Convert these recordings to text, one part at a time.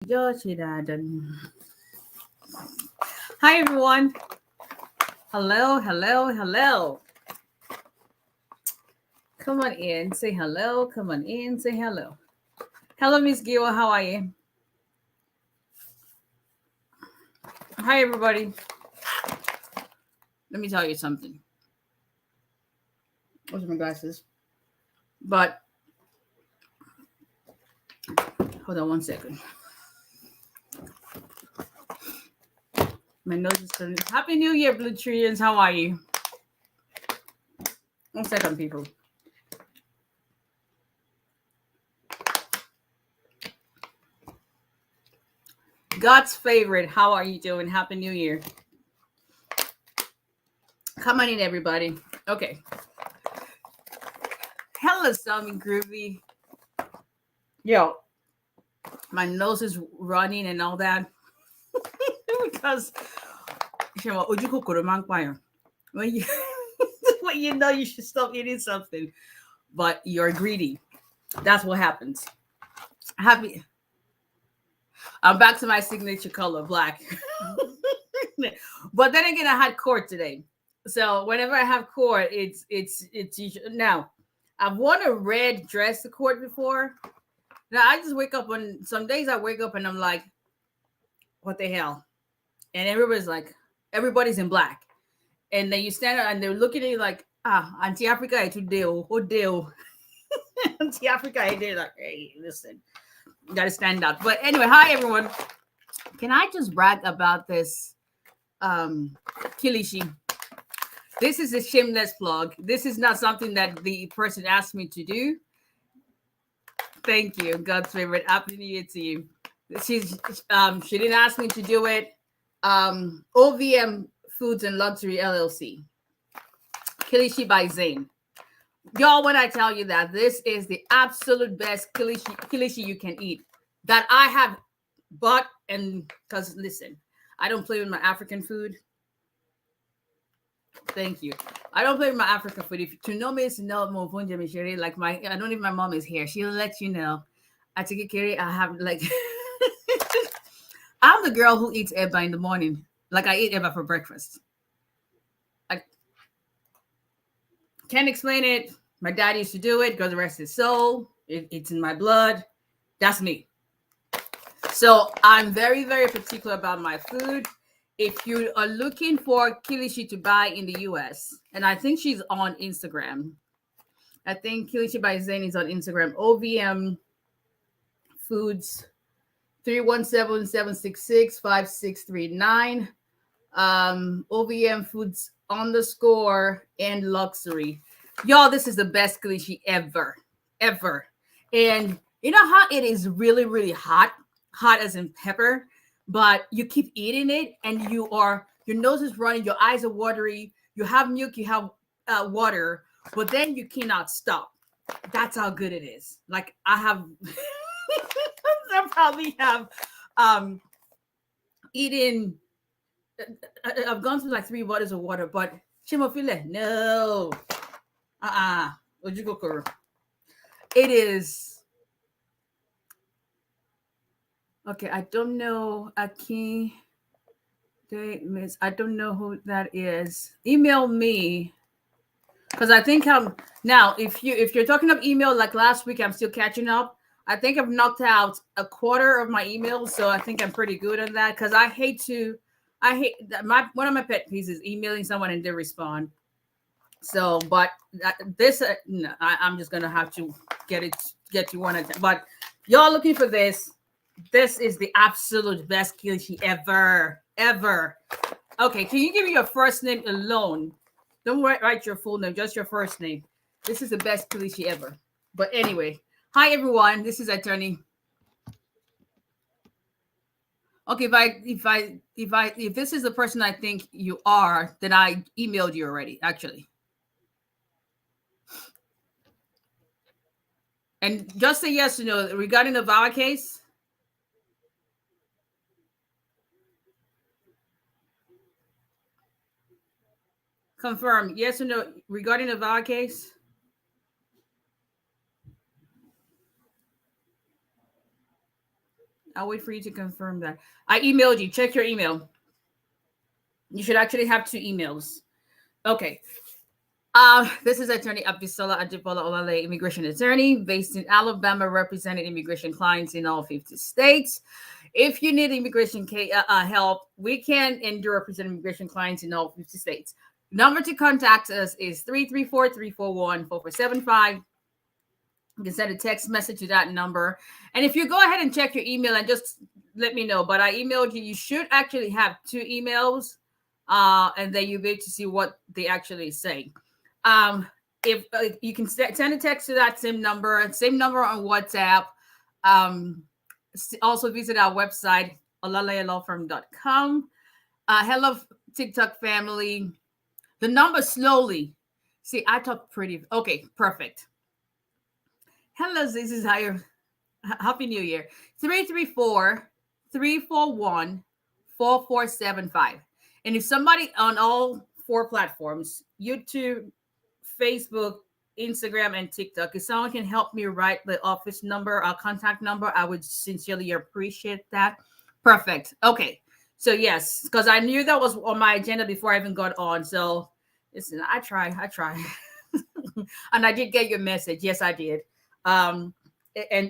Hi everyone. Hello, hello, hello. Come on in, say hello. Come on in, say hello. Hello, Miss Giwa, how are you? Hi everybody. Let me tell you something. Where's my glasses? But hold on one second. My nose is turning. Happy New Year, Blue Trillions. How are you? 1 second, people. God's favorite. How are you doing? Happy New Year. Come on in, everybody. Okay. Hello, Sammy Groovy. Yo, my nose is running and all that because when you when you know you should stop eating something, but you're greedy. That's what happens. Happy. I'm back to my signature color, black. But then again, I had court today, so whenever I have court, it's usually, now. I've worn a red dress to court before. Now I just wake up on some days. I wake up and I'm like, what the hell? And everybody's in black, and then you stand up and they're looking at you like, Auntie Africa, I today, oh deal. Auntie Africa, I did like, hey, listen, you gotta stand up. But anyway, hi everyone. Can I just brag about this kilishi? This is a shameless plug. This is not something that the person asked me to do. Thank you. God's favorite. Happy New Year to you. She didn't ask me to do it. OVM Foods and Luxury LLC. Kilishi by Zane. Y'all, when I tell you that this is the absolute best kilishi you can eat that I have bought, and because listen, I don't play with my African food. Thank you. I don't play with my African food. If to know me is no like I don't even my mom is here. She'll let you know. I take it carry. I have like I'm the girl who eats eba in the morning. Like I eat eba for breakfast. I can't explain it. My dad used to do it. God rest his soul. It's in my blood. That's me. So I'm very, very particular about my food. If you are looking for kilishi to buy in the US, and I think she's on Instagram. I think Kilishi by Zane is on Instagram. OVM Foods 317-766-5639. OVM Foods _ and Luxury. Y'all, this is the best kilishi ever. Ever. And you know how it is really, really hot as in pepper, but you keep eating it and your nose is running, your eyes are watery, you have milk, you have water, but then you cannot stop. That's how good it is. Like I have I probably have eaten I've gone through like 3 bottles of water, but chimofile, no. It is okay. I don't know. Aki, Miss. I don't know who that is. Email me because I think I'm now. If you're talking of email like last week, I'm still catching up. I think I've knocked out a quarter of my emails, so I think I'm pretty good on that. Because I hate one of my pet peeves is emailing someone and they respond. So, but this, no, I'm just gonna have to get you one at. But y'all looking for this? This is the absolute best kilishi ever. Okay, can you give me your first name alone? Don't write your full name, just your first name. This is the best kilishi ever. But anyway, hi everyone. This is Attorney. Okay, if this is the person I think you are, then I emailed you already, actually. And just say yes or no regarding the Vawa case. Confirm yes or no regarding the Vawa case. I'll wait for you to confirm that. I emailed you. Check your email. You should actually have 2 emails. Okay. This is Attorney Abisola Ajibola Olale, immigration attorney based in Alabama, representing immigration clients in all 50 states. If you need immigration help, we can and do represent immigration clients in all 50 states. Number to contact us is 334-341-4475. You can send a text message to that number. And if you go ahead and check your email and just let me know, but I emailed you, you should actually have 2 emails, and then you'll be able to see what they actually say. If you can send a text to that same number on WhatsApp. Also visit our website, olalayalawfirm.com. Hello, TikTok family. The number slowly. See, I talk pretty. Okay, perfect. Hello, this is higher. Happy New Year. 334-341-4475. And if somebody on all 4 platforms, YouTube, Facebook, Instagram, and TikTok, if someone can help me write the office number, our contact number, I would sincerely appreciate that. Perfect. Okay. So yes, because I knew that was on my agenda before I even got on. So listen, I try. And I did get your message. Yes, I did. And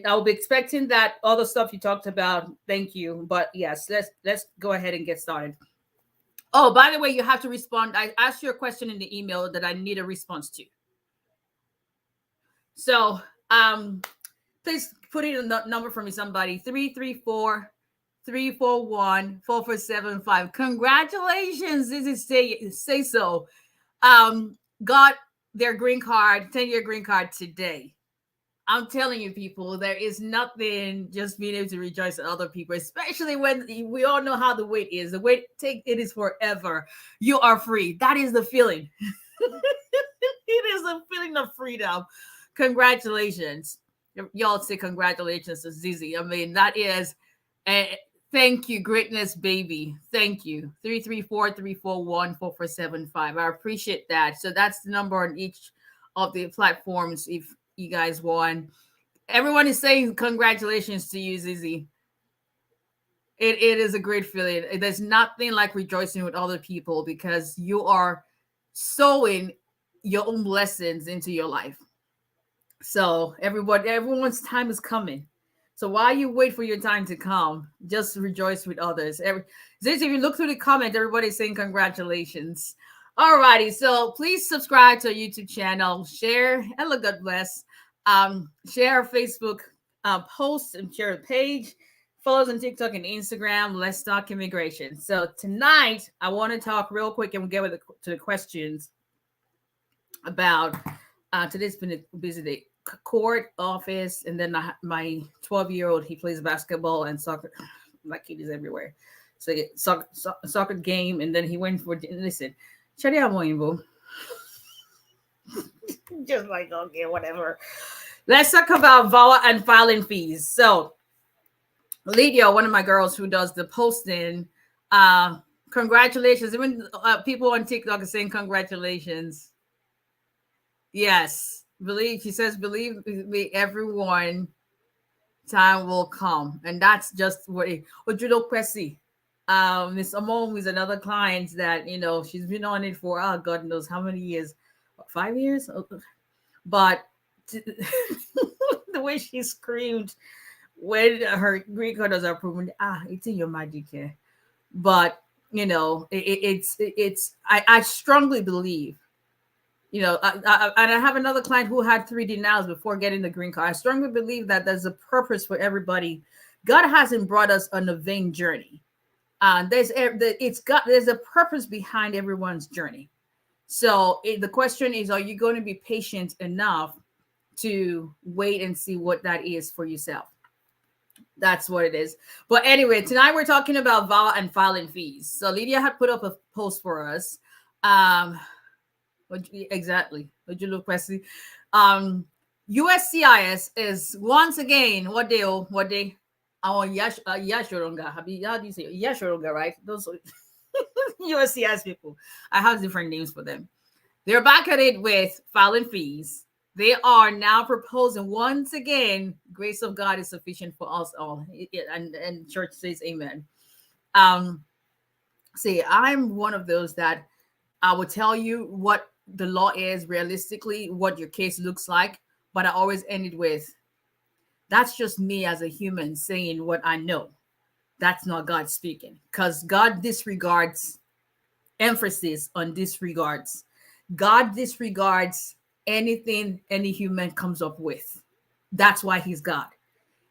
I'll be expecting that other stuff you talked about. Thank you. But yes, let's go ahead and get started. Oh, by the way, you have to respond. I asked you a question in the email that I need a response to. So please put in a number for me, somebody. 334-341-4475. Congratulations. This is say so. Got their green card, 10-year green card today. I'm telling you, people, there is nothing just being able to rejoice at other people, especially when we all know how the wait is. The wait, it is forever. You are free. That is the feeling. It is a feeling of freedom. Congratulations. Y'all say congratulations to Zizi. I mean, that is thank you, greatness, baby. Thank you. 334-341-4475. I appreciate that. So that's the number on each of the platforms if you guys won. Everyone is saying congratulations to you, Zizi. It is a great feeling. There's nothing like rejoicing with other people because you are sowing your own blessings into your life. So everyone's time is coming. So while you wait for your time to come, just rejoice with others. Zizi, if you look through the comments, everybody's saying congratulations. Alrighty, so please subscribe to our YouTube channel, share, hello, God bless. Share our Facebook post and share a page. Follow us on TikTok and Instagram. Let's talk immigration. So tonight, I want to talk real quick and we'll get to the questions about today's been a busy day. Court, office, and then my 12-year-old, he plays basketball and soccer. My kid is everywhere. So soccer game, and then he went for listen. Just like, okay, whatever. Let's talk about VAWA and filing fees. So Lydia, one of my girls who does the posting, congratulations. Even people on TikTok are saying congratulations. Yes. She says, believe me, everyone, time will come. And that's just what 𝒊𝒎𝒎𝒊𝒈𝒓𝒂𝒏𝒕. Miss Amon is another client that, she's been on it for, God knows how many years, 5 years? But the way she screamed when her green card was approved, it's in your magic here. But, I strongly believe, and I have another client who had 3 denials before getting the green card. I strongly believe that there's a purpose for everybody. God hasn't brought us on a vain journey. There's a purpose behind everyone's journey. So the question is, are you going to be patient enough to wait and see what that is for yourself? That's what it is. But anyway, tonight we're talking about VAWA and filing fees. So Lydia had put up a post for us. Exactly. 𝒊𝒎𝒎𝒊𝒈𝒓𝒂𝒏𝒕. USCIS is once again what they 𝒊𝒎𝒎𝒊𝒈𝒓𝒂𝒏𝒕. How do you say 𝒊𝒎𝒎𝒊𝒂𝒏𝒕, right? Those USCIS people. I have different names for them. They're back at it with filing fees. They are now proposing once again, grace of God is sufficient for us all. And church says amen. See, I'm one of those that I will tell you what the law is realistically, what your case looks like, but I always end it with, that's just me as a human saying what I know. That's not God speaking, because God disregards, emphasis on disregards. God disregards anything any human comes up with. That's why he's God.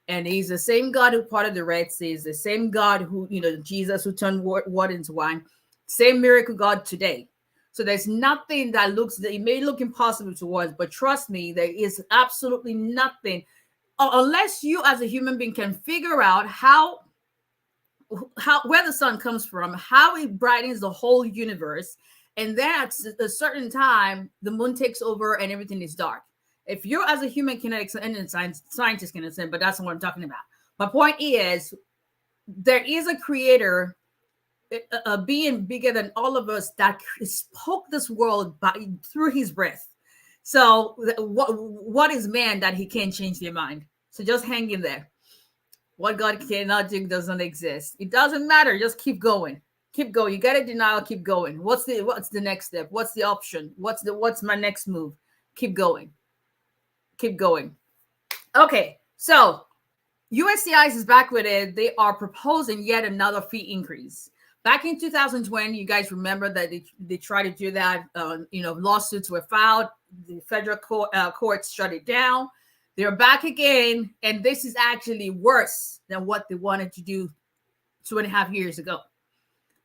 And he's the same God who parted the Red Sea, is the same God who, Jesus who turned water into wine, same miracle God today. So there's nothing that it may look impossible to us, but trust me, there is absolutely nothing, unless you as a human being can figure out how where the sun comes from, how it brightens the whole universe, and then at a certain time the moon takes over and everything is dark. If you as a human cannot explain, and scientists can explain, but that's not what I'm talking about. My point is, there is a creator, a being bigger than all of us, that spoke this world through his breath. So what is man that he can't change their mind? So just hang in there. What God cannot do doesn't exist. It doesn't matter. Just keep going. Keep going. You got a denial. Keep going. What's the next step? What's the option? What's my next move? Keep going. Keep going. Okay. So USCIS is back with it. They are proposing yet another fee increase. Back in 2020, you guys remember that they tried to do that. Lawsuits were filed. The federal courts shut it down. They're back again, and this is actually worse than what they wanted to do 2.5 years ago.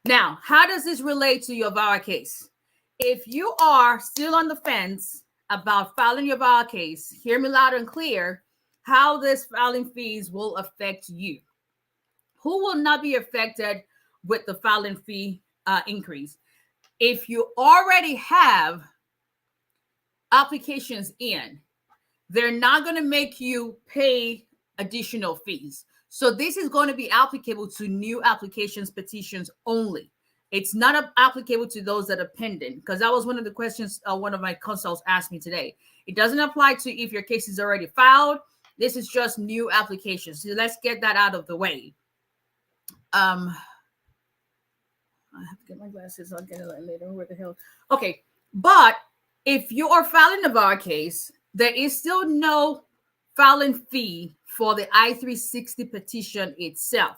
Now, how does this relate to your VAWA case? If you are still on the fence about filing your VAWA case, hear me loud and clear how this filing fees will affect you. Who will not be affected with the filing fee increase? If you already have applications in, they're not going to make you pay additional fees. So this is going to be applicable to new applications, petitions only. It's not applicable to those that are pending, because that was one of the questions one of my consults asked me today. It doesn't apply to if your case is already filed. This is just new applications. So let's get that out of the way. I have to get my glasses. I'll get it later. Where the hell? Okay. But if you are filing a VAWA case, there is still no filing fee for the I-360 petition itself.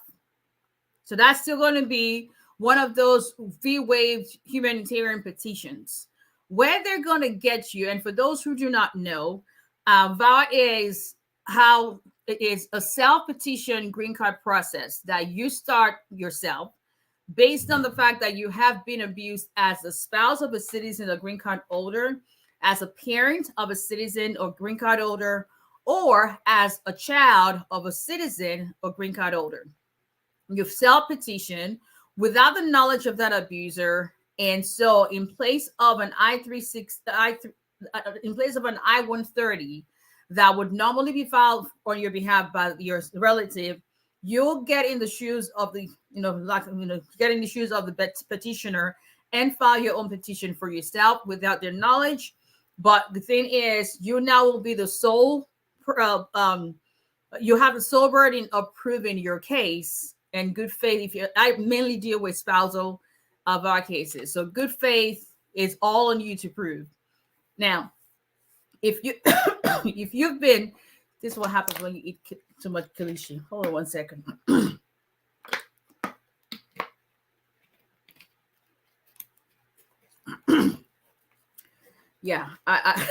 So that's still going to be one of those fee-waived humanitarian petitions. Where they're going to get you, and for those who do not know, VAWA is how it is a self-petition green card process that you start yourself based on the fact that you have been abused as a spouse of a citizen or green card holder, as a parent of a citizen or green card holder, or as a child of a citizen or green card holder. You self-petition without the knowledge of that abuser, and so in place of an I-130 that would normally be filed on your behalf by your relative, you'll get in the shoes of the, get in the shoes of the petitioner and file your own petition for yourself without their knowledge. But the thing is, you now will be the sole, you have the sole burden of proving your case and good faith. I mainly deal with spousal VAWA cases, so good faith is all on you to prove. Now, if you've been, this is what happens when you eat too much kilishi. Hold on one second. Yeah, I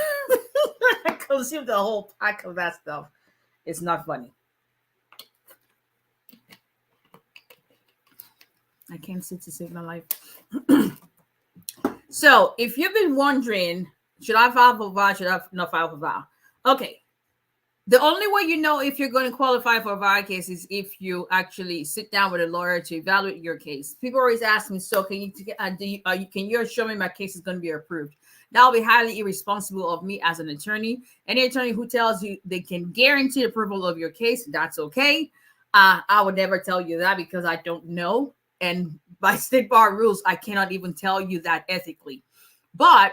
consumed the whole pack of that stuff. It's not funny. I can't sit to save my life. So if you've been wondering, should I file for VAWA? Should I not file for VAWA? Okay. The only way you know if you're going to qualify for a VAWA case is if you actually sit down with a lawyer to evaluate your case. People always ask me, so can you assure me my case is going to be approved? That will be highly irresponsible of me as an attorney. Any attorney who tells you they can guarantee approval of your case, that's okay. I would never tell you that because I don't know. And by state bar rules, I cannot even tell you that ethically. But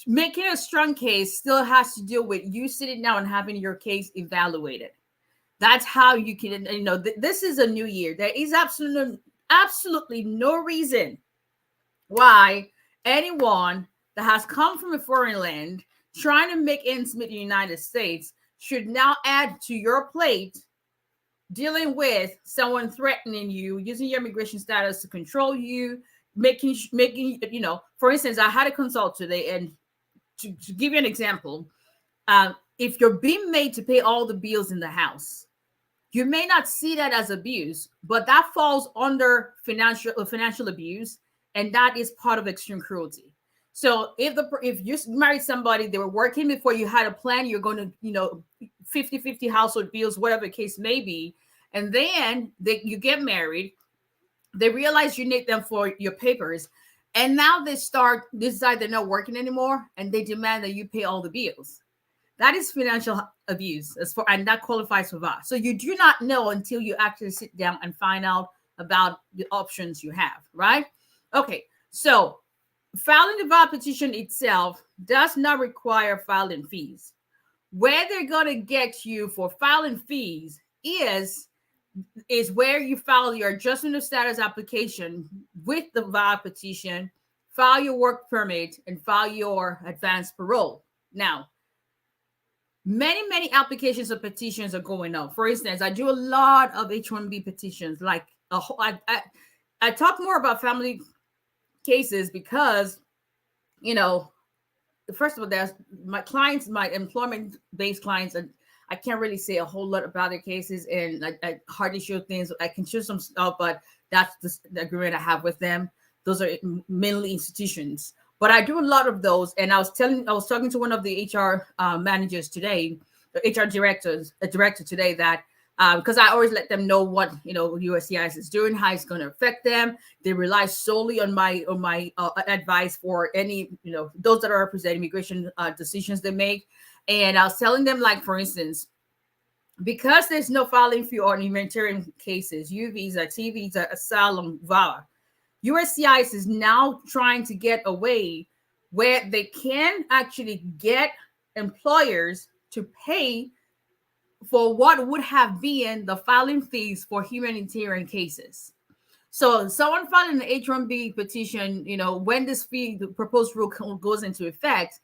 making a strong case still has to do with you sitting down and having your case evaluated. That's how you can, this is a new year. There is absolutely no reason why anyone that has come from a foreign land trying to make ends meet in the United States should now add to your plate dealing with someone threatening you, using your immigration status to control you, making, for instance, I had a consult today, and to give you an example, if you're being made to pay all the bills in the house, you may not see that as abuse, but that falls under financial abuse, and that is part of extreme cruelty. So if you married somebody, they were working before you had a plan, you're going to, 50-50 household bills, whatever the case may be, and then you get married, they realize you need them for your papers, and now they decide they're not working anymore, and they demand that you pay all the bills. That is financial abuse, and that qualifies for VA. So you do not know until you actually sit down and find out about the options you have, right? Okay, so filing the VA petition itself does not require filing fees. Where they're going to get you for filing fees is where you file your adjustment of status application with the VA petition, file your work permit, and file your advanced parole. Now, many applications of petitions are going up. For instance, I do a lot of H-1B petitions. Like I talk more about family cases because, first of all, there's my clients, my employment-based clients, and I can't really say a whole lot about their cases, and I hardly show things. I can show some stuff, but that's the agreement I have with them. Those are mainly institutions. But I do a lot of those, and I was talking to one of the HR managers today, the HR director today, that because I always let them know what USCIS is doing, how it's going to affect them. They rely solely on my advice for any those that are representing immigration decisions they make. And I was telling them, like, for instance, because there's no filing fee on humanitarian cases, U visa, T visa, asylum, VAWA, USCIS is now trying to get a way where they can actually get employers to pay for what would have been the filing fees for humanitarian cases. So someone filing an H-1B petition, when this the proposed rule goes into effect,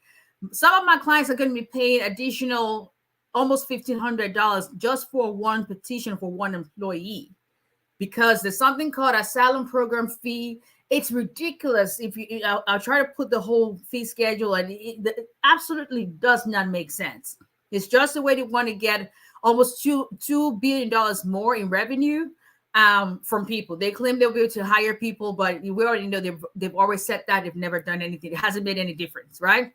some of my clients are going to be paying additional almost $1,500 just for one petition for one employee, because there's something called asylum program fee. It's ridiculous. I'll try to put the whole fee schedule, and it absolutely does not make sense. It's just the way they want to get almost $2 billion more in revenue from people. They claim they'll be able to hire people, but we already know they've always said that. They've never done anything. It hasn't made any difference, right?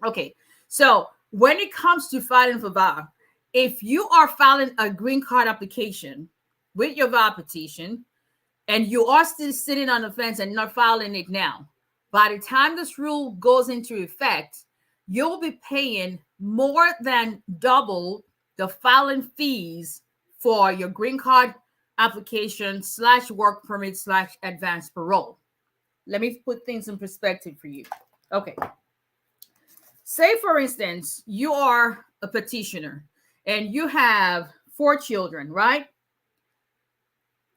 Okay, so when it comes to filing for VA, if you are filing a green card application with your VA petition, and you are still sitting on the fence and not filing it now, by the time this rule goes into effect, you'll be paying more than double the filing fees for your green card application / work permit / advanced parole. Let me put things in perspective for you. Okay. Say, for instance, you are a petitioner and you have 4 children, right?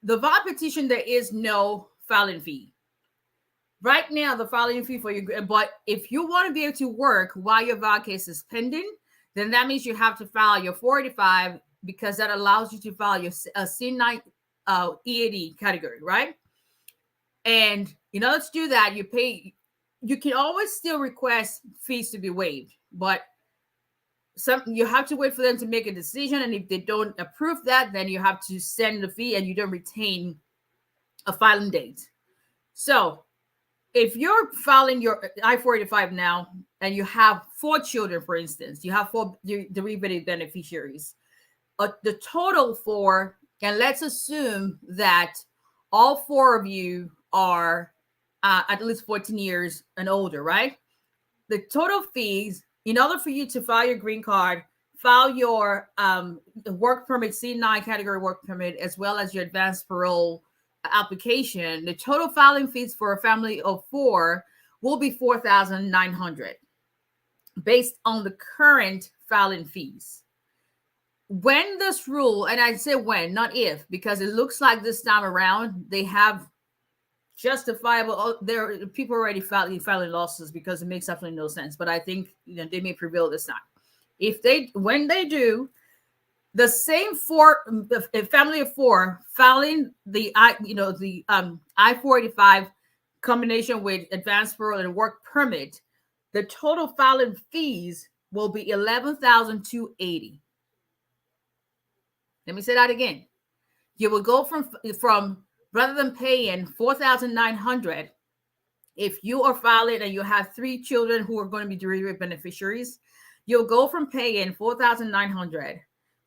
The VA petition, there is no filing fee. Right now, the filing fee for you, but if you want to be able to work while your VA case is pending, then that means you have to file your 485, because that allows you to file your C9 EAD category, right? And in order to do that, you can always still request fees to be waived, but you have to wait for them to make a decision. And if they don't approve that, then you have to send the fee and you don't retain a filing date. So if you're filing your I-485 now and you have 4 children, for instance, you have 4 derivative beneficiaries, the total for, and let's assume that all 4 of you are at least 14 years and older, right? The total fees, in order for you to file your green card, file your work permit, C9 category work permit, as well as your advanced parole application, the total filing fees for a family of 4 will be $4,900 based on the current filing fees. When this rule, and I say when, not if, because it looks like this time around they have justifiable. There, people already filing lawsuits because it makes absolutely no sense. But I think they may prevail this time. When they do, the same a family of four filing the I-485 combination with advanced parole and work permit, the total filing fees will be $11,280. Let me say that again. You will go from rather than paying $4,900, if you are filing and you have 3 children who are going to be derivative beneficiaries, you'll go from paying $4,900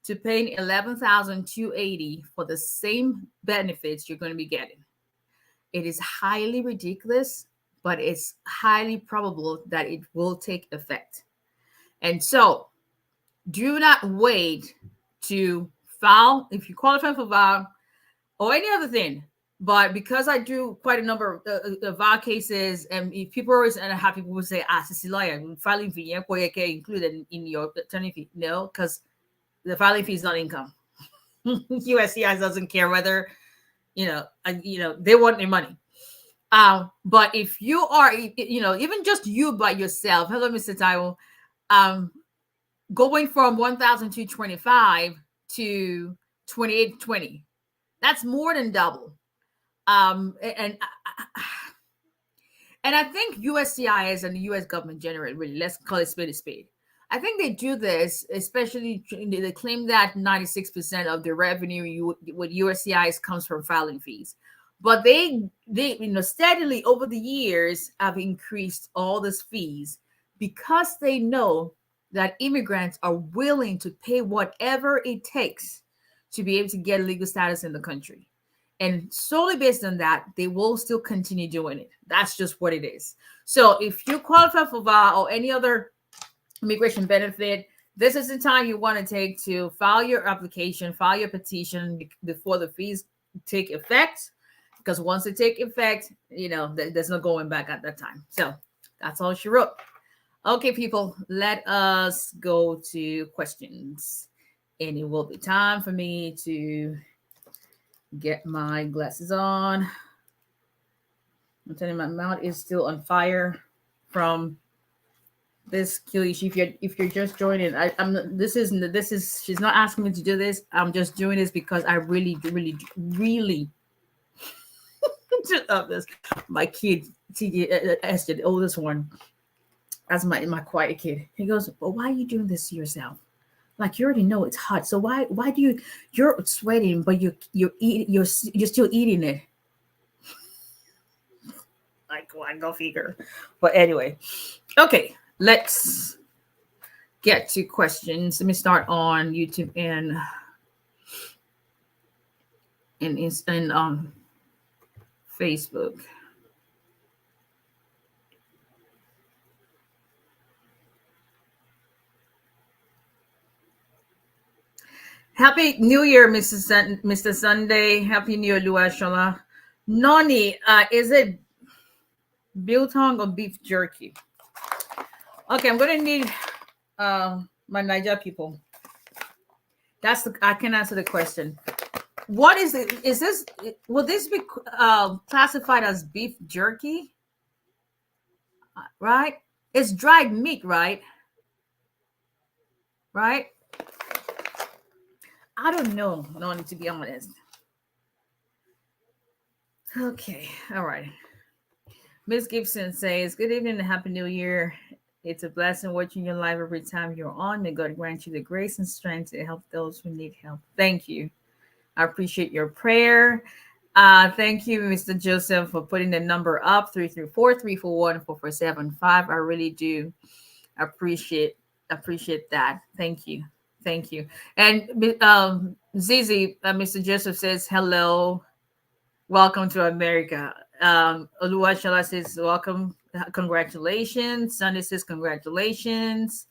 to paying $11,280 for the same benefits you're going to be getting. It is highly ridiculous, but it's highly probable that it will take effect. And so do not wait to file if you qualify for VAWA or any other thing. But because I do quite a number of VAWA cases, and if people always have people who say, "Sissy lawyer, filing fee included in your attorney fee." No, because the filing fee is not income. USCIS doesn't care whether they want their money. But if you are, even just you by yourself, hello, Mr. Taiwo, going from 1,225 to 2,820, that's more than double. And I think USCIS and the U.S. government generally, really, let's call it spade a spade. I think they do this, especially they claim that 96% of the revenue with USCIS comes from filing fees. But they steadily over the years have increased all these fees because they know that immigrants are willing to pay whatever it takes to be able to get legal status in the country. And solely based on that, they will still continue doing it. That's just what it is. So if you qualify for VAWA or any other immigration benefit, this is the time you want to take to file your application, file your petition before the fees take effect. Because once they take effect, there's no going back at that time. So that's all she wrote. Okay, people, let us go to questions. And it will be time for me to get my glasses on. I'm telling you, my mouth is still on fire from this 𝐸𝐫𝐸. If you're just joining, this is she's not asking me to do this. I'm just doing this because I really just love this. My kid, Esther, the oldest one, that's my quiet kid. He goes, "Well, why are you doing this to yourself? Like, you already know it's hot. So why do you're sweating, but you're still eating it?" Like, go figure. But anyway, okay, let's get to questions. Let me start on YouTube and Facebook. Happy New Year, Mr. Sunday. Happy New Year, Luashola. Noni, is it biltong or beef jerky? Okay, I'm gonna need my Niger people. I can answer the question. What is it? Will this be classified as beef jerky? Right? It's dried meat, right? Right? I don't know, Noni, to be honest. Okay, all right. Miss Gibson says, "Good evening and Happy New Year. It's a blessing watching your live every time you're on. May God grant you the grace and strength to help those who need help." Thank you. I appreciate your prayer. Thank you, Mr. Joseph, for putting the number up, 334-341-4475. I really do appreciate that. Thank you. Thank you. And Zizi, Mr. Joseph says, "Hello. Welcome to America." Oluwashola says, "Welcome. Congratulations." Sunday says, "Congratulations."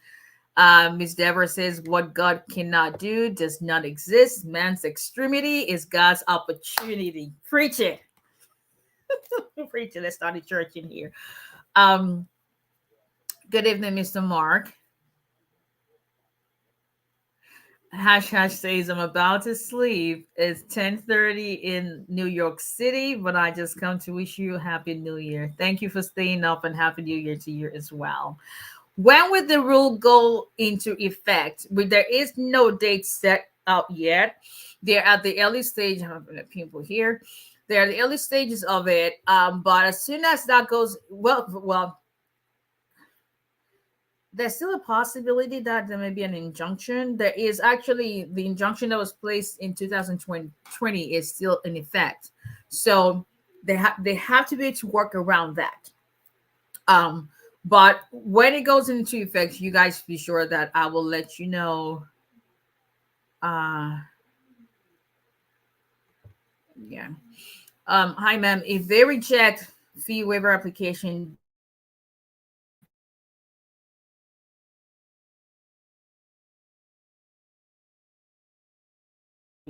Miss Deborah says, "What God cannot do does not exist. Man's extremity is God's opportunity." Preach it. Preach it. Let's start a church in here. Um, Good evening, Mr. Mark. Hash hash says I'm about to sleep. It's 10:30 in New York City, but I just come to wish you a happy new year. Thank you for staying up and happy new year to you as well. When will the rule go into effect? There is no date set out yet. They're at the early stage. I'm gonna people here. They're at the early stages of it. But as soon as that goes, well, there's still a possibility that there may be an injunction. There is actually the injunction that was placed in 2020 is still in effect. So they have to be able to work around that. Um, but when it goes into effect, you guys be sure that I will let you know. Uh, yeah. Hi, ma'am. If they reject fee waiver application,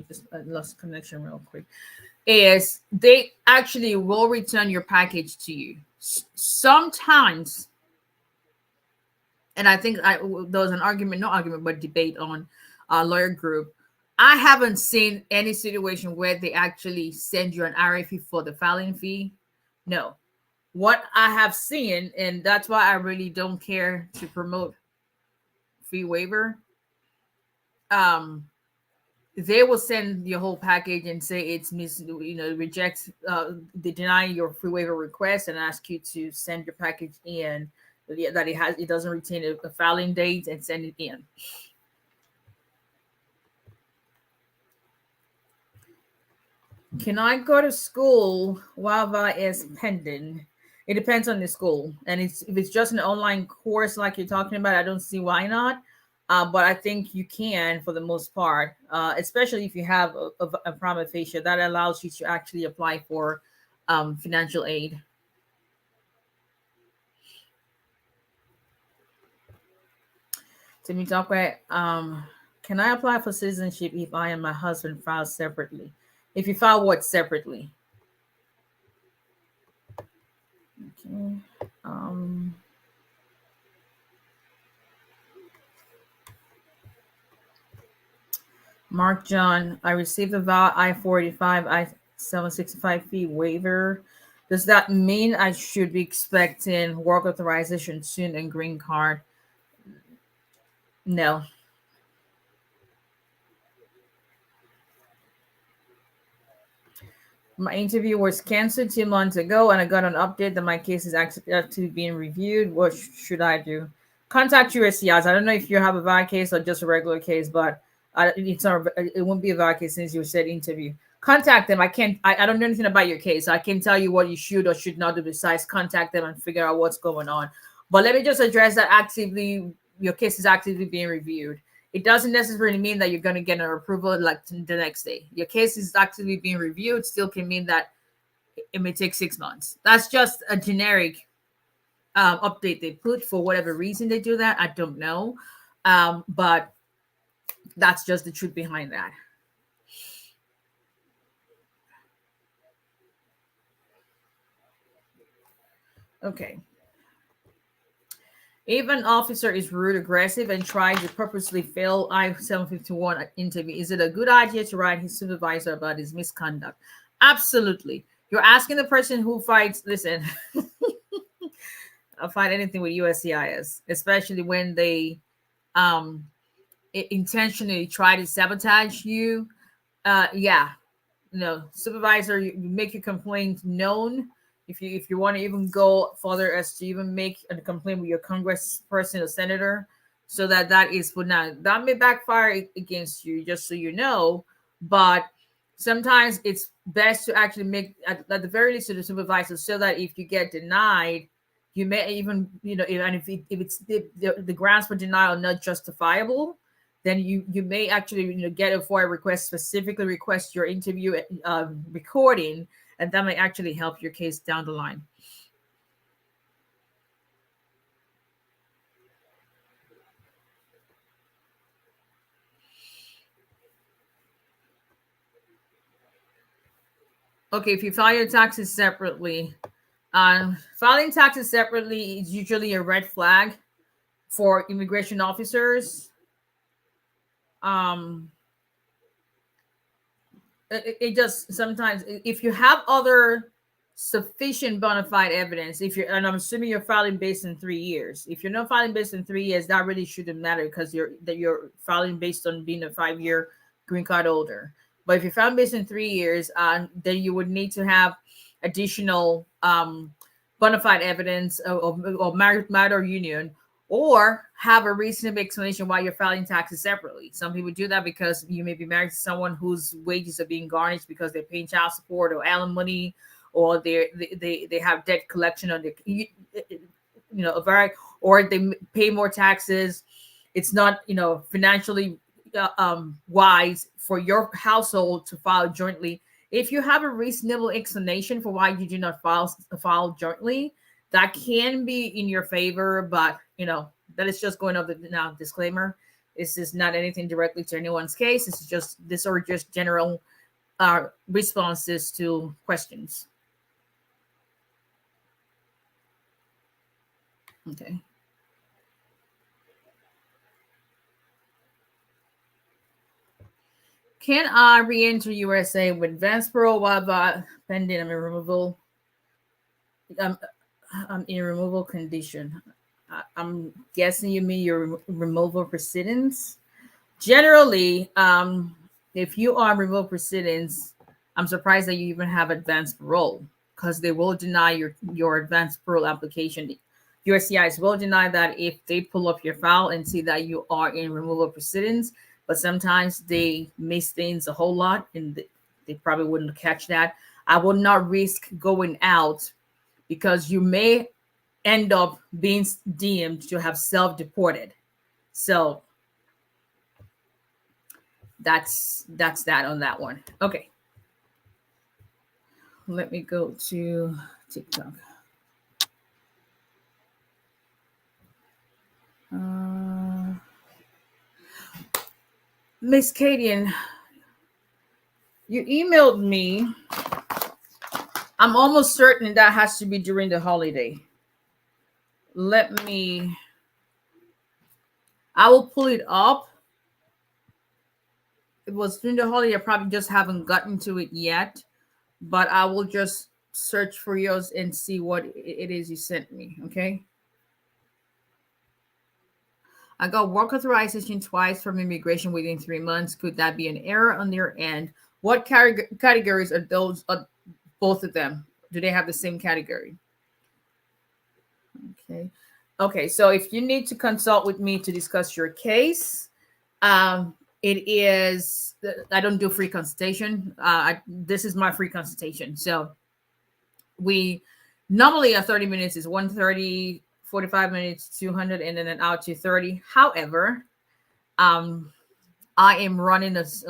just lost connection real quick. Is they actually will return your package to you. Sometimes, and I think there was an argument, no argument, but debate on a lawyer group. I haven't seen any situation where they actually send you an RFE for the filing fee. No. What I have seen, and that's why I really don't care to promote fee waiver. Um, they will send your whole package and say it's reject they deny your free waiver request and ask you to send your package in that it doesn't retain a filing date and send it in. Can I go to school while that is pending? It depends on the school, and if it's just an online course like you're talking about, I don't see why not. But I think you can for the most part, especially if you have a prima facie that allows you to actually apply for financial aid. To me, talk about can I apply for citizenship if I and my husband file separately? If you file what separately? Okay. Um, Mark John, I received a Vawa I-485, I-765 fee waiver. Does that mean I should be expecting work authorization soon and green card? No. My interview was canceled 2 months ago, and I got an update that my case is actually being reviewed. What should I do? Contact USCIS. I don't know if you have a VAR case or just a regular case, but it's not. It won't be a VAR case since you said interview. Contact them. I can't. I don't know anything about your case. I can tell you what you should or should not do. Besides, contact them and figure out what's going on. But let me just address that actively. Your case is actively being reviewed. It doesn't necessarily mean that you're going to get an approval like the next day. Your case is actively being reviewed. Still can mean that it may take 6 months. That's just a generic update they put for whatever reason they do that. I don't know, but that's just the truth behind that. Okay. If an officer is rude, aggressive, and tries to purposely fail I-751 interview, is it a good idea to write his supervisor about his misconduct? Absolutely. You're asking the person who fights, listen, I'll fight anything with USCIS, especially when they um, intentionally try to sabotage you. Yeah, supervisor, you make your complaint known. If you want to even go further as to even make a complaint with your congressperson or senator, so that is put now. That may backfire against you, just so you know. But sometimes it's best to actually make at the very least to the supervisor, so that if you get denied, you may even and if it's the grounds for denial are not justifiable, then you may actually get a FOIA request, specifically request your interview recording, and that may actually help your case down the line. Okay, if you file your taxes separately, Filing taxes separately is usually a red flag for immigration officers. Um, it just sometimes, if you have other sufficient bona fide evidence, if you're, and I'm assuming you're filing based in 3 years. If you're not filing based in 3 years, that really shouldn't matter because you're filing based on being a 5 year green card holder. But if you're filing based in 3 years, then you would need to have additional bona fide evidence of marital union, or have a reasonable explanation why you're filing taxes separately. Some people do that because you may be married to someone whose wages are being garnished because they're paying child support or alimony, or they have debt collection on their, a very, or they pay more taxes. It's not, financially wise for your household to file jointly. If you have a reasonable explanation for why you do not file jointly, that can be in your favor. But that is just going over the now disclaimer. This is not anything directly to anyone's case. These are just general responses to questions. Okay. Can I re-enter USA with advanced parole while pending removal? I'm in removal condition. I'm guessing you mean your removal proceedings. Generally, if you are removal proceedings, I'm surprised that you even have advanced parole, because they will deny your advanced parole application. USCIS will deny that if they pull up your file and see that you are in removal proceedings. But sometimes they miss things a whole lot, and they probably wouldn't catch that. I would not risk going out, because you may end up being deemed to have self-deported. So that's that on that one. Okay. Let me go to TikTok. Miss Kadian, you emailed me. I'm almost certain that has to be during the holiday. I will pull it up. It was during the holiday. I probably just haven't gotten to it yet, but I will just search for yours and see what it is you sent me. Okay. I got work authorization twice from immigration within 3 months. Could that be an error on their end? What categories are those? Both of them? Do they have the same category? Okay. Okay. So if you need to consult with me to discuss your case, it is, I don't do free consultation. This is my free consultation. So we normally 30 minutes is 130, 45 minutes, 200, and then an hour to 30. However, I am running because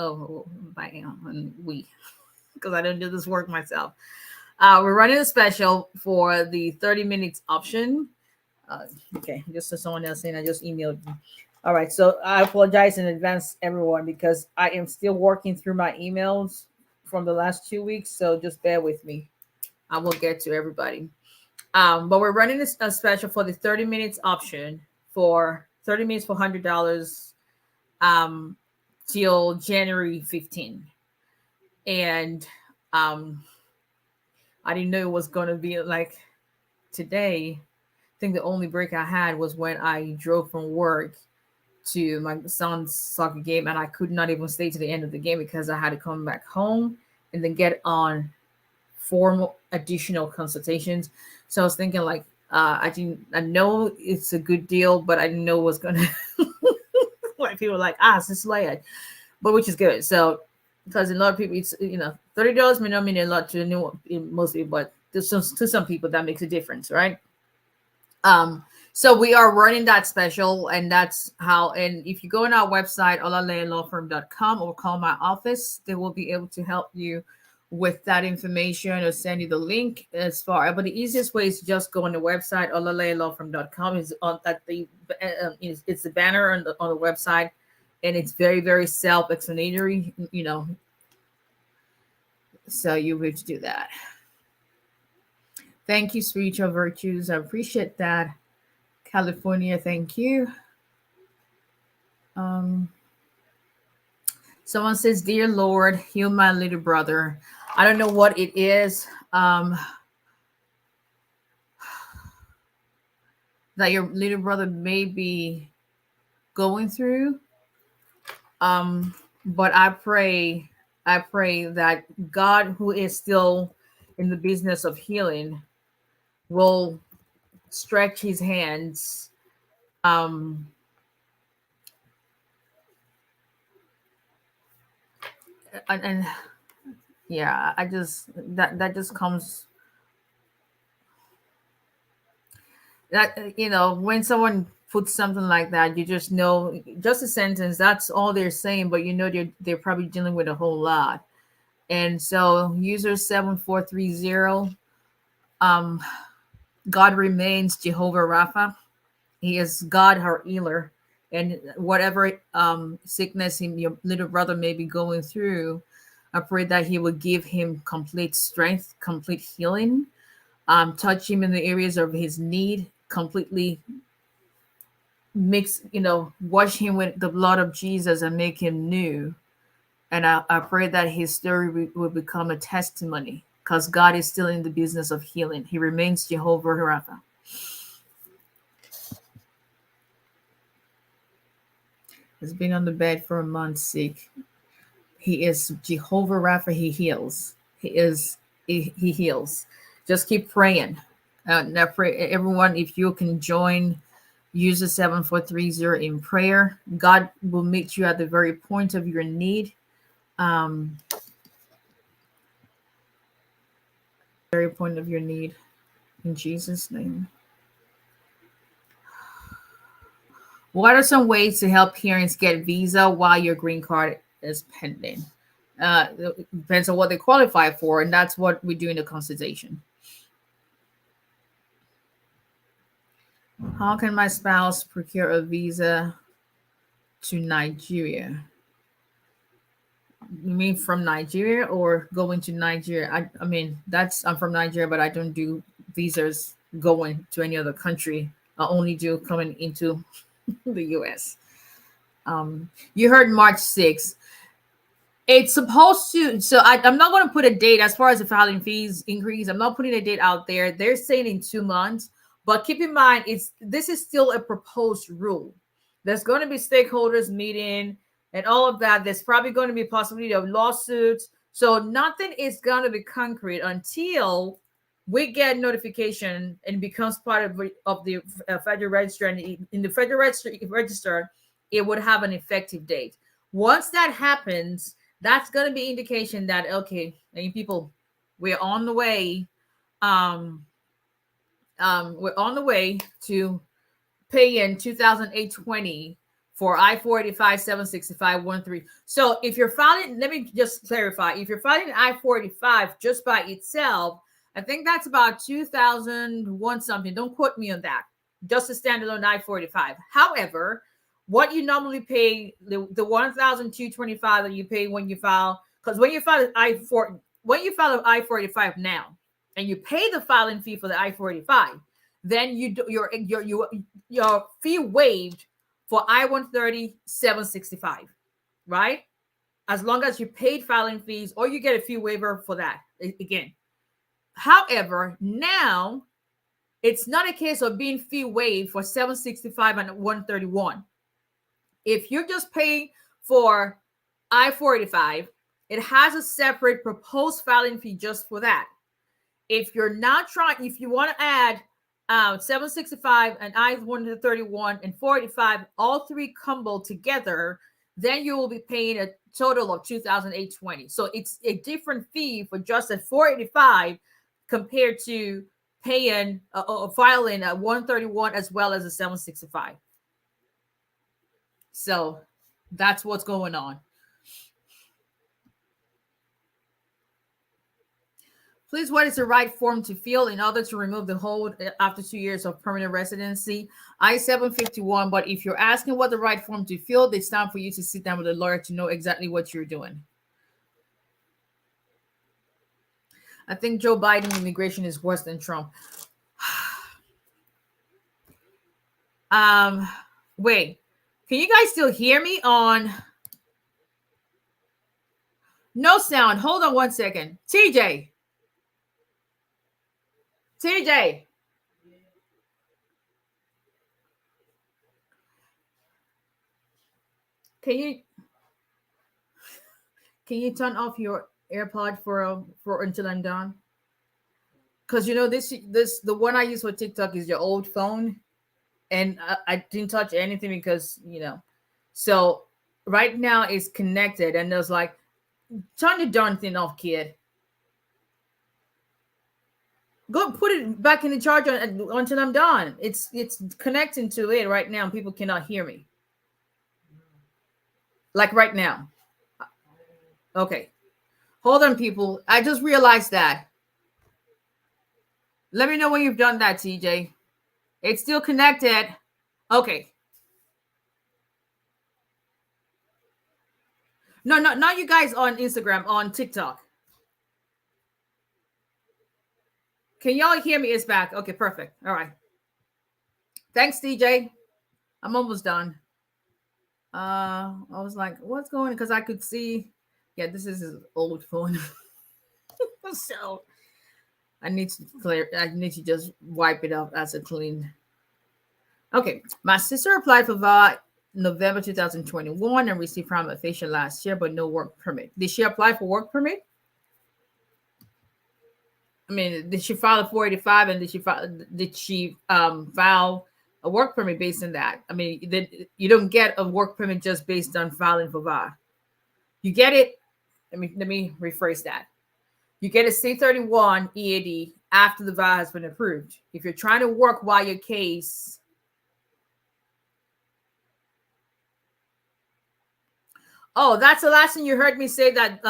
I don't do this work myself. We're running a special for the 30 minutes option. Okay, just so someone else saying I just emailed you. All right, so I apologize in advance, everyone, because I am still working through my emails from the last 2 weeks. So just bear with me. I will get to everybody. But we're running a special for the 30 minutes option for 30 minutes for $100 till January 15. And I didn't know it was going to be like today. I think the only break I had was when I drove from work to my son's soccer game, and I could not even stay to the end of the game because I had to come back home and then get on formal additional consultations. So I was thinking like, I know it's a good deal, but I didn't know it was going to, like people were like, it's this way, but which is good. So, because a lot of people, it's, $30 may not mean a lot to most people, but to some people that makes a difference, right? So we are running that special, and that's how. And if you go on our website, olalayalawfirm.com, or call my office, they will be able to help you with that information or send you the link as far. But the easiest way is to just go on the website, olalayalawfirm.com. Is on at the it's the banner on the website, and it's very, very self-explanatory. So you will do that. Thank you, spiritual virtues. I appreciate that. California, thank you. Um, Someone says, "Dear Lord, heal my little brother." I don't know what it is that your little brother may be going through. But I pray that God, who is still in the business of healing, will stretch his hands. Um, and yeah, I just that just comes that when someone puts something like that, you just know, just a sentence, that's all they're saying, but they're probably dealing with a whole lot. And so user 7430, God remains Jehovah Rapha. He is God, our healer. And whatever sickness your little brother may be going through, I pray that he will give him complete strength, complete healing. Touch him in the areas of his need, completely wash him with the blood of Jesus and make him new. And I pray that his story will become a testimony, because God is still in the business of healing. He remains Jehovah Rapha. He's been on the bed for a month sick. He is Jehovah Rapha. He heals. He heals. Just keep praying. Now pray, everyone, if you can join user 7430 in prayer, God will meet you at the very point of your need. Very point of your need, in Jesus' name. What are some ways to help parents get visa while your green card is pending? It depends on what they qualify for, and that's what we do in the consultation. How can my spouse procure a visa to Nigeria? You mean from Nigeria or going to Nigeria? I mean, I'm from Nigeria, but I don't do visas going to any other country. I only do coming into the US. You heard March 6th. It's supposed to, so I'm not going to put a date as far as the filing fees increase. I'm not putting a date out there. They're saying in 2 months, but keep in mind, this is still a proposed rule. There's going to be stakeholders meeting and all of that. There's probably going to be a possibility of lawsuits. So nothing is going to be concrete until we get notification and becomes part of the Federal Register. And in the Federal Register, it would have an effective date. Once that happens, that's going to be indication that, okay, people, we're on the way. We're on the way to pay in 2008-20 for I-485, 765, 13. So if you're filing, let me just clarify, if you're filing I-485 just by itself, I think that's about 2001 something. Don't quote me on that. Just a standalone I-485. However, what you normally pay, the $1,225 that you pay when you file, because when you file an I-485 now, and you pay the filing fee for the I-485, then your fee waived for I-130, 765, right? As long as you paid filing fees, or you get a fee waiver for that again. However, now it's not a case of being fee waived for 765 and 131. If you're just paying for I-485, it has a separate proposed filing fee just for that. If you're not trying, if you want to add 765 and I-131 and 485, all three combo together, then you will be paying a total of 2008-20. So it's a different fee for just a 485 compared to paying filing a 131 as well as a 765. So that's what's going on. Please, what is the right form to fill in order to remove the hold after 2 years of permanent residency? I-751, but if you're asking what the right form to fill, it's time for you to sit down with a lawyer to know exactly what you're doing. I think Joe Biden immigration is worse than Trump. Wait, can you guys still hear me on? No sound. Hold on one second. TJ. TJ. Can you turn off your AirPod for until I'm done? Because you know this the one I use for TikTok is your old phone, and I didn't touch anything because so right now it's connected, and there's like, turn the darn thing off, kid. Go put it back in the charger until I'm done. It's connecting to it right now. People cannot hear me. Like right now. Okay. Hold on, people. I just realized that. Let me know when you've done that, TJ. It's still connected. Okay. No, not you guys on Instagram, on TikTok. Can y'all hear me? It's back. Okay, perfect. All right. Thanks, TJ. I'm almost done. I was like, what's going on? Because I could see, yeah, this is his old phone. So I need to just wipe it up as a clean. Okay. My sister applied for VAWA November 2021 and received prima facie last year, but no work permit. Did she apply for work permit? I mean, did she file a 485 and did she file a work permit based on that? I mean, you don't get a work permit just based on filing for VAWA. You get it. Let me rephrase that. You get a C31 EAD after the VAWA has been approved. If you're trying to work while your case. Oh, that's the last thing you heard me say, that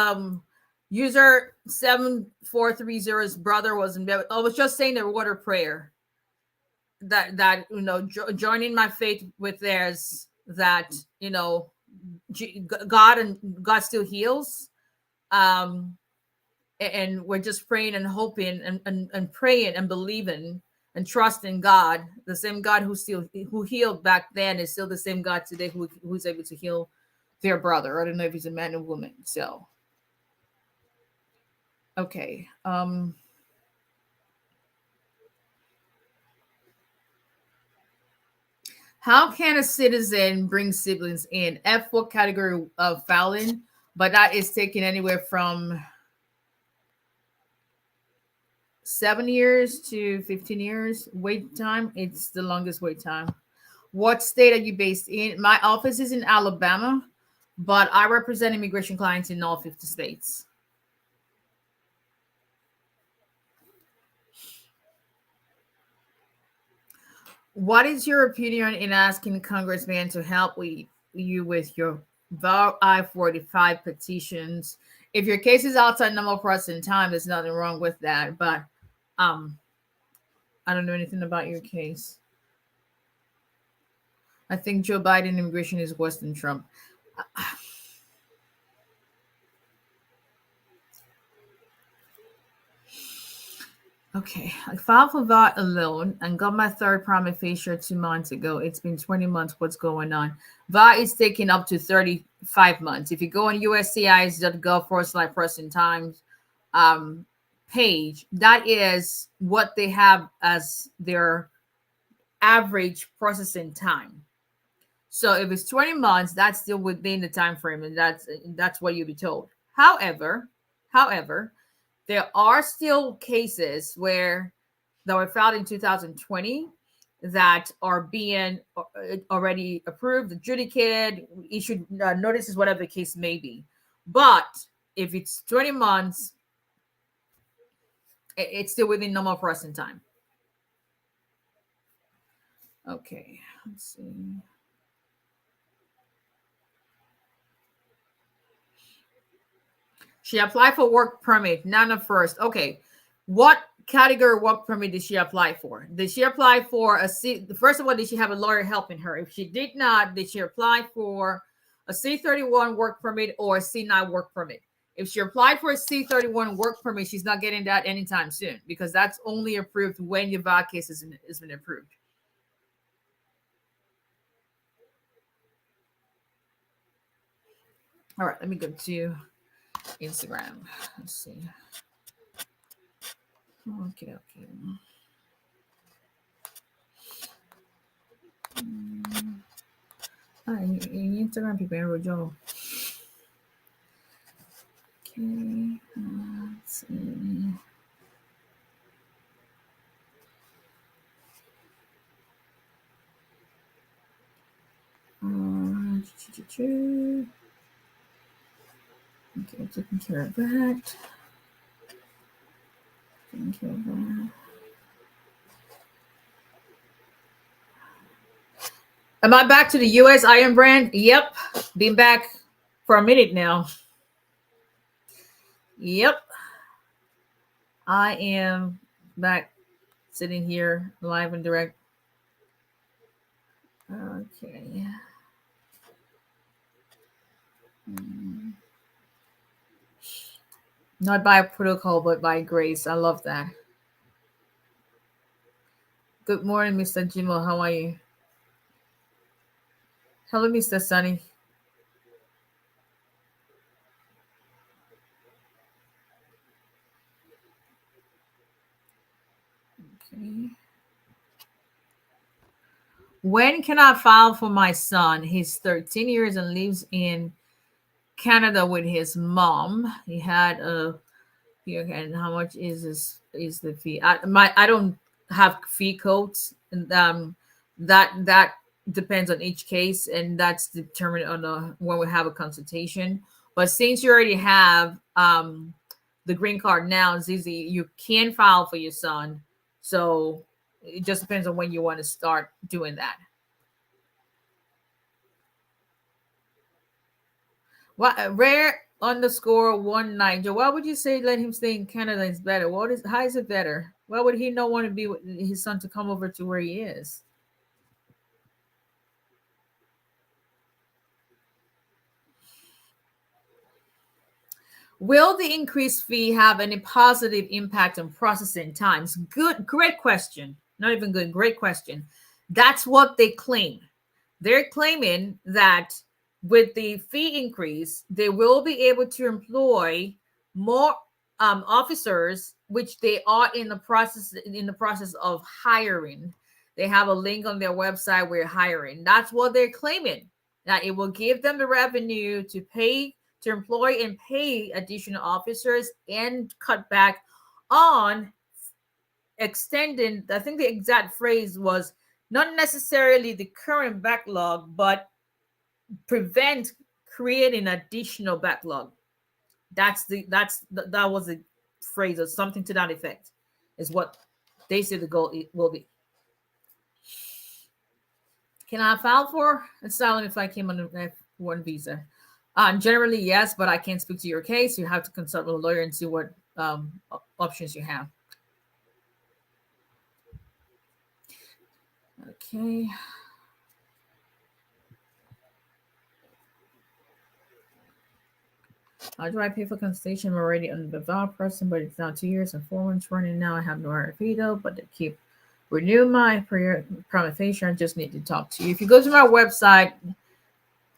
user 7430's brother was in bed. I was just saying the water prayer. That joining my faith with theirs, that God still heals. And we're just praying and hoping and praying and believing and trusting God. The same God who healed back then is still the same God today who's able to heal their brother. I don't know if he's a man or woman. So okay. How can a citizen bring siblings in? F4 category of filing, but that is taking anywhere from 7 years to 15 years wait time. It's the longest wait time. What state are you based in? My office is in Alabama, but I represent immigration clients in all 50 states. What is your opinion in asking Congressman to help you with your VAWA I-45 petitions? If your case is outside normal processing time, there's nothing wrong with that. But I don't know anything about your case. I think Joe Biden immigration is worse than Trump. Okay, I filed for VAWA alone and got my third prima facie 2 months ago. It's been 20 months. What's going on? VAWA is taking up to 35 months. If you go on USCIS.gov/processing times page, that is what they have as their average processing time. So if it's 20 months, that's still within the time frame, and that's what you'll be told. However, there are still cases that were filed in 2020 that are being already approved, adjudicated, issued notices, whatever the case may be. But if it's 20 months, it's still within normal processing time. Okay, let's see. She applied for work permit, not a first. Okay, what category work permit did she apply for? Did she apply for a C? First of all, did she have a lawyer helping her? If she did not, did she apply for a C31 work permit or a C9 work permit? If she applied for a C-31 work permit, she's not getting that anytime soon because that's only approved when your VA case has been approved. All right, let me go to Instagram. Let's see. Okay. Instagram people are Joe. Okay, let's see. Okay, taking care of that. Taking care of that. Am I back to the US Iron brand? Yep. Been back for a minute now. Yep. I am back sitting here live and direct. Okay. Not by protocol, but by grace. I love that. Good morning, Mr. Jimo. How are you? Hello, Mr. Sunny. Okay. When can I file for my son? He's 13 years and lives in Canada with his mom. He had a and how much is the fee? I don't have fee codes, and that depends on each case, and that's determined on when we have a consultation. But since you already have the green card now, Zizi, you can file for your son. So it just depends on when you want to start doing that. What rare _19? Why would you say let him stay in Canada is better? How is it better? Why would he not want to be with his son to come over to where he is? Will the increased fee have any positive impact on processing times? Great question. Not even good, great question. That's what they claim. They're claiming that with the fee increase, they will be able to employ more officers, which they are in the process of hiring. They have a link on their website where hiring. That's what they're claiming. That it will give them the revenue to employ and pay additional officers and cut back on extending. I think the exact phrase was not necessarily the current backlog, but prevent creating additional backlog. That was the phrase or something to that effect is what they say the goal will be. Can I file for asylum if I came on an F1 visa? Generally, yes, but I can't speak to your case. You have to consult with a lawyer and see what options you have. Okay. How do I pay for consultation? I'm already under the Vawa person, but it's now 2 years and 4 months running now. I have no RFP though, but to keep renew my prima facie, I just need to talk to you. If you go to my website,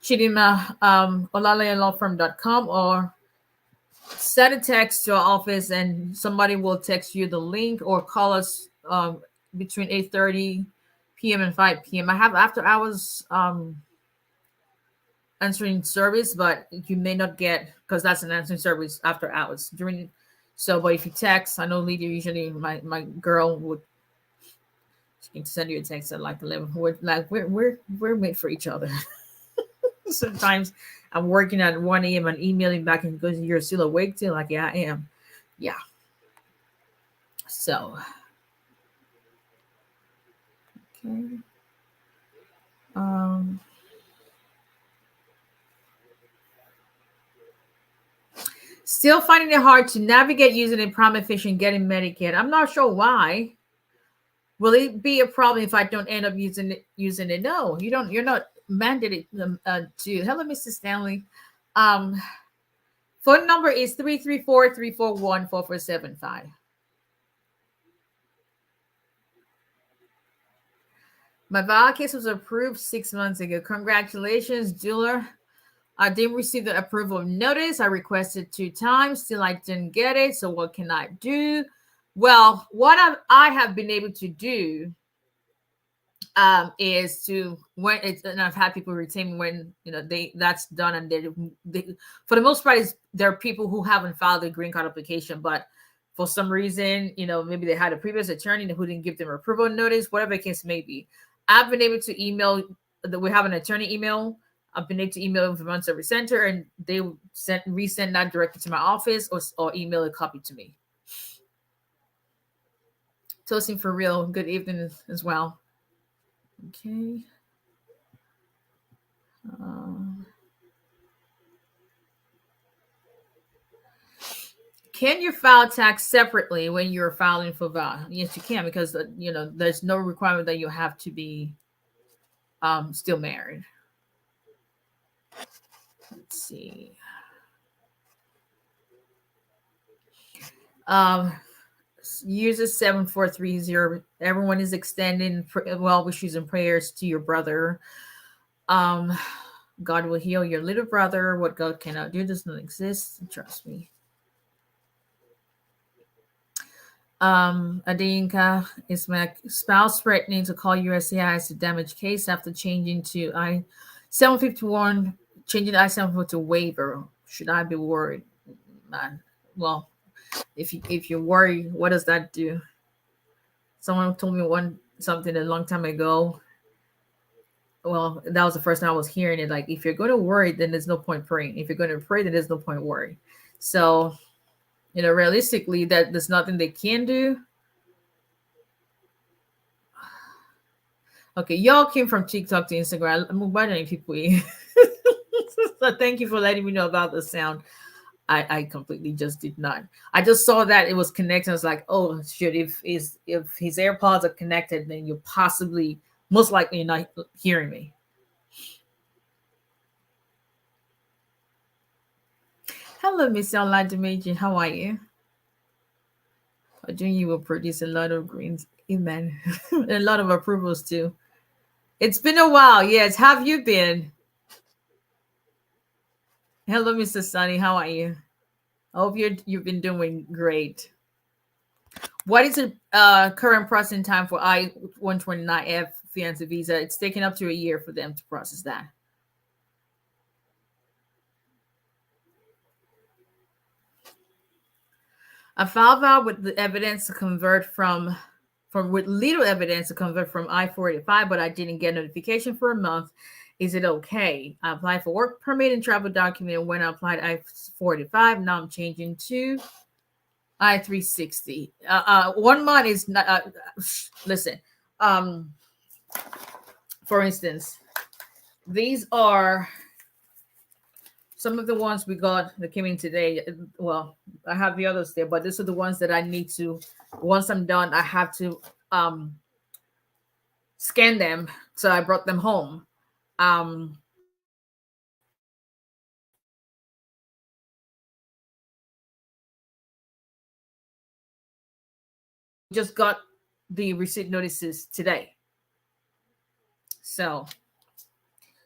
chidima.olalayalawfirm.com, or send a text to our office and somebody will text you the link, or call us between 8:30 p.m. and 5 p.m. I have after hours answering service, but you may not get, because that's an answering service after hours during. So, but if you text, I know Lydia usually my girl would send you a text at like 11. We're made for each other. Sometimes I'm working at 1 a.m. and emailing back and goes, "You're still awake till?" Like, yeah, I am. Yeah. So, okay. Still finding it hard to navigate using a prima facie and getting Medicaid. I'm not sure why. Will it be a problem if I don't end up using it? No, you don't. You're not mandated to. Hello, Mr. Stanley. For Phone number is 334-341-4475. My Vawa case was approved 6 months ago. Congratulations, jeweler. I didn't receive the approval notice. I requested 2 times. Still, I didn't get it. So what can I do? Well, what I have been able to do is to, when it's, and I've had people retain me when that's done, and they for the most part there are people who haven't filed a green card application, but for some reason maybe they had a previous attorney who didn't give them approval notice, whatever the case may be. I've been able to email that we have an attorney email. I've been able to email Vermont Service Center, and they resend that directly to my office, or email a copy to me. Toasting for real. Good evening as well. Okay. Can you file tax separately when you're filing for Vawa? Yes, you can, because there's no requirement that you have to be still married. Let's see. User 7430. Everyone is extending well wishes and prayers to your brother. God will heal your little brother. What God cannot do does not exist. Trust me. Adinka, is my spouse threatening to call USCIS as a damage case after changing to I-751, changing I-751 to waiver. Should I be worried? Man, well, if you're worried, what does that do? Someone told me something a long time ago. Well, that was the first time I was hearing it. Like, if you're going to worry, then there's no point praying. If you're going to pray, then there's no point worrying. So, realistically, there's nothing they can do. Okay, y'all came from TikTok to Instagram. I'm inviting people in. So thank you for letting me know about the sound. I completely just did not. I just saw that it was connected. I was like, oh, shit, if his AirPods are connected, then you're most likely not hearing me. Hello, Miss 𝐸𝐸𝐸𝐸𝐸. How are you? I think you will produce a lot of greens. Amen. And a lot of approvals too. It's been a while. Yes. Have you been? Hello, Mr. Sunny. How are you? I hope you've been doing great. What is the current processing time for I-129F fiancé visa? It's taken up to a year for them to process that. I filed out with the evidence to convert with little evidence to convert from I-485, but I didn't get notification for a month. Is it okay? I applied for work permit and travel document when I applied I-485. Now I'm changing to I-360. 1 month is not. Listen. For instance, these are some of the ones we got that came in today. Well, I have the others there, but these are the ones that I need to. Once I'm done, I have to scan them. So I brought them home. Just got the receipt notices today. So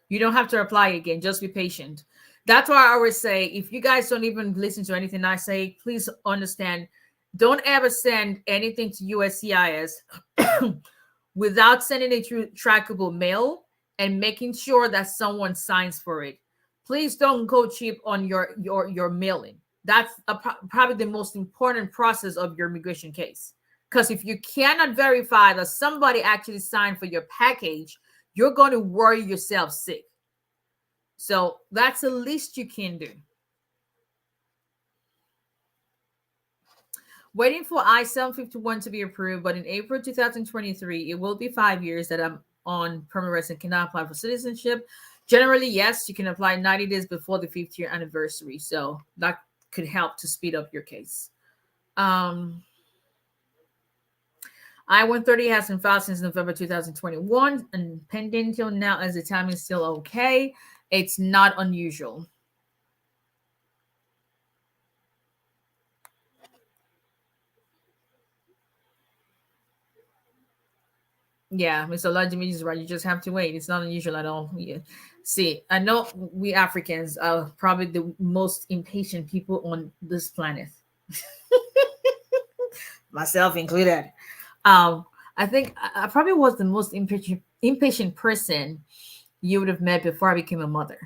you don't have to apply again. Just be patient. That's why I always say, if you guys don't even listen to anything I say, please understand, don't ever send anything to USCIS without sending it through trackable mail and making sure that someone signs for it. Please don't go cheap on your mailing. That's probably the most important process of your immigration case. Because if you cannot verify that somebody actually signed for your package, you're going to worry yourself sick. So that's the least you can do. Waiting for I-751 to be approved, but in April 2023, it will be 5 years that I'm on permanent resident, cannot apply for citizenship. Generally, yes, you can apply 90 days before the 5th year anniversary. So that could help to speed up your case. I-130 has been filed since November 2021 and pending till now, as the time is still okay. It's not unusual. Yeah, Mr. Lajimi is right. You just have to wait. It's not unusual at all. Yeah. See, I know we Africans are probably the most impatient people on this planet, myself included. Um, I think I probably was the most impatient person you would have met before I became a mother.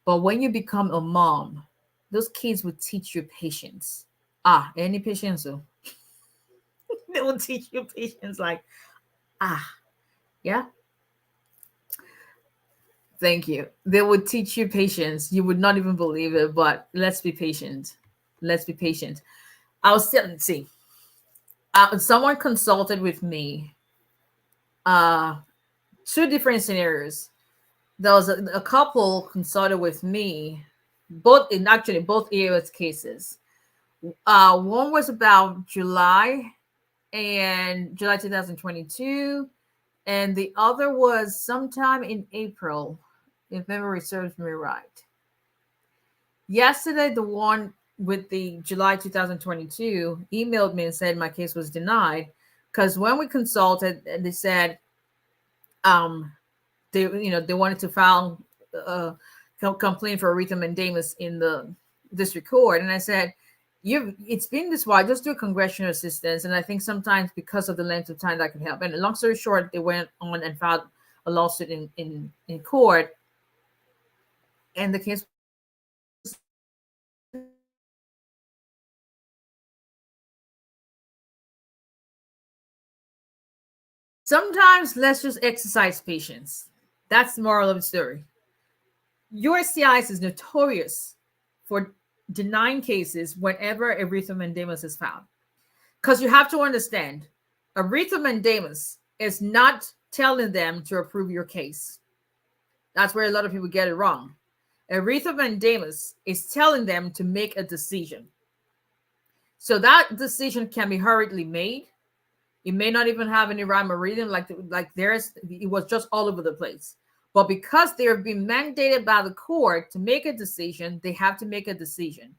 But when you become a mom, those kids will teach you patience. Ah, any patience, so they will teach you patience. Like, ah, yeah, thank you. They would teach you patience. You would not even believe it, but let's be patient. Let's be patient. I'll still see. Someone consulted with me. Uh, two different scenarios. There was a couple consulted with me, both in actually both AOS cases. One was about July 2022, and the other was sometime in April, if memory serves me right. Yesterday, the one with the July 2022 emailed me and said my case was denied because when we consulted, they said they wanted to file a complaint for erythromandamus in the district court, and I said, it's been this while, just do congressional assistance. And I think sometimes because of the length of time that could help. And long story short, they went on and filed a lawsuit in court, and the case. Sometimes let's just exercise patience. That's the moral of the story. USCIS is notorious for denying cases whenever erythromandamus is found. Because you have to understand, erythromandamus is not telling them to approve your case. That's where a lot of people get it wrong. Erythromandamus is telling them to make a decision. So that decision can be hurriedly made. It may not even have any rhyme or reason, like it was just all over the place. But because they have been mandated by the court to make a decision, they have to make a decision.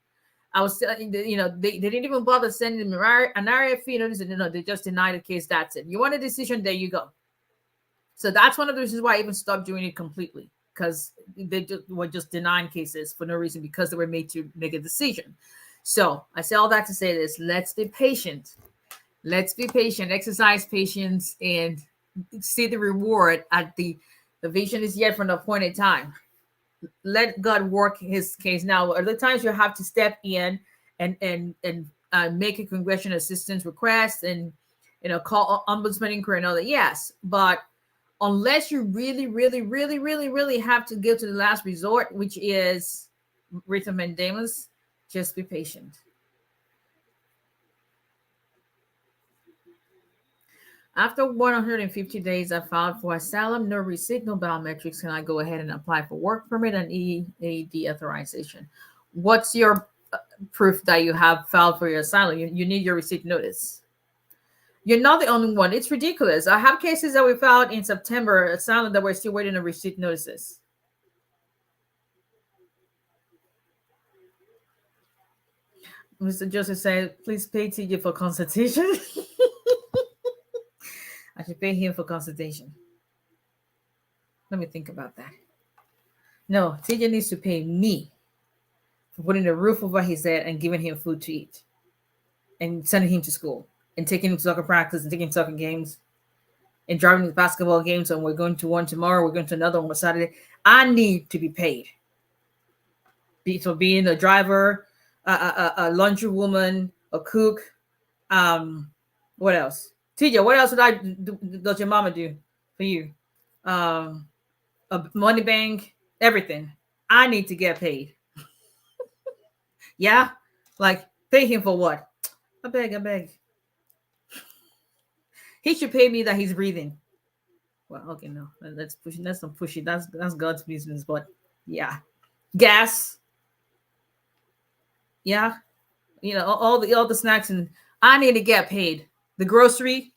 I was, they didn't even bother sending them an RFE notice. They just denied the case. That's it. You want a decision? There you go. So that's one of the reasons why I even stopped doing it completely, because they were just denying cases for no reason because they were made to make a decision. So I say all that to say this: let's be patient. Let's be patient, exercise patience, and see the reward at the vision is yet for an appointed time. Let God work his case. Now, other times you have to step in and make a congressional assistance request and call ombudsman inquiry and all that. Yes, but unless you really, really, really, really, really have to go to the last resort, which is erythromandamus, just be patient. After 150 days, I filed for asylum, no receipt, no biometrics. Can I go ahead and apply for work permit and EAD authorization? What's your proof that you have filed for your asylum? You need your receipt notice. You're not the only one. It's ridiculous. I have cases that we filed in September, asylum, that we're still waiting on receipt notices. Mr. Joseph said, please pay TJ for consultation. I should pay him for consultation. Let me think about that. No, TJ needs to pay me for putting a roof over his head and giving him food to eat and sending him to school and taking him to soccer practice and taking him to soccer games and driving to basketball games. And we're going to one tomorrow. We're going to another one on Saturday. I need to be paid. For being a driver, a laundry woman, a cook. What else? TJ, what else does your mama do for you? A money bank, everything. I need to get paid. Yeah? Like, pay him for what? I beg. He should pay me that he's breathing. Well, okay, no. Let's push it. Let's not push it. That's God's business. But yeah. Gas. Yeah. All the snacks, and I need to get paid. The grocery.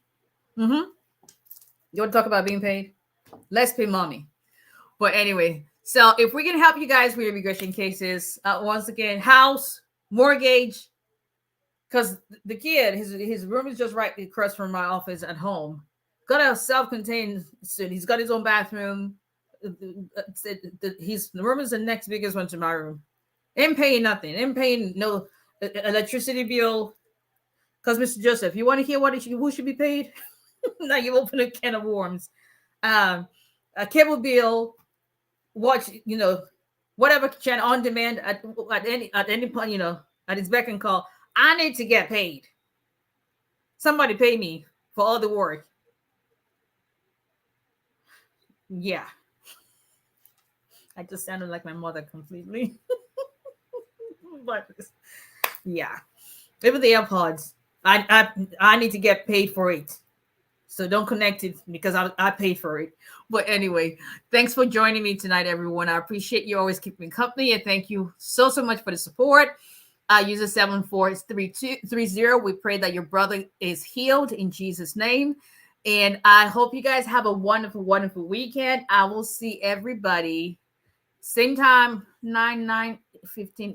You want to talk about being paid? Let's pay mommy. But anyway, so if we can help you guys with your immigration cases, once again, house, mortgage, because the kid, his room is just right across from my office at home. got a self-contained suite. He's got his own bathroom. The room is the next biggest one to my room. Ain't paying nothing. Ain't paying no electricity bill. Because Mr. Joseph, you want to hear who should be paid? Now you open a can of worms. A cable bill, watch, whatever channel on demand at any point, at his beck and call. I need to get paid. Somebody pay me for all the work. Yeah. I just sounded like my mother completely. But yeah. Even the AirPods. I need to get paid for it. So don't connect it because I paid for it. But anyway, thanks for joining me tonight, everyone. I appreciate you always keeping company, and thank you so much for the support. User 743230. We pray that your brother is healed in Jesus' name. And I hope you guys have a wonderful, wonderful weekend. I will see everybody same time, 9/9/15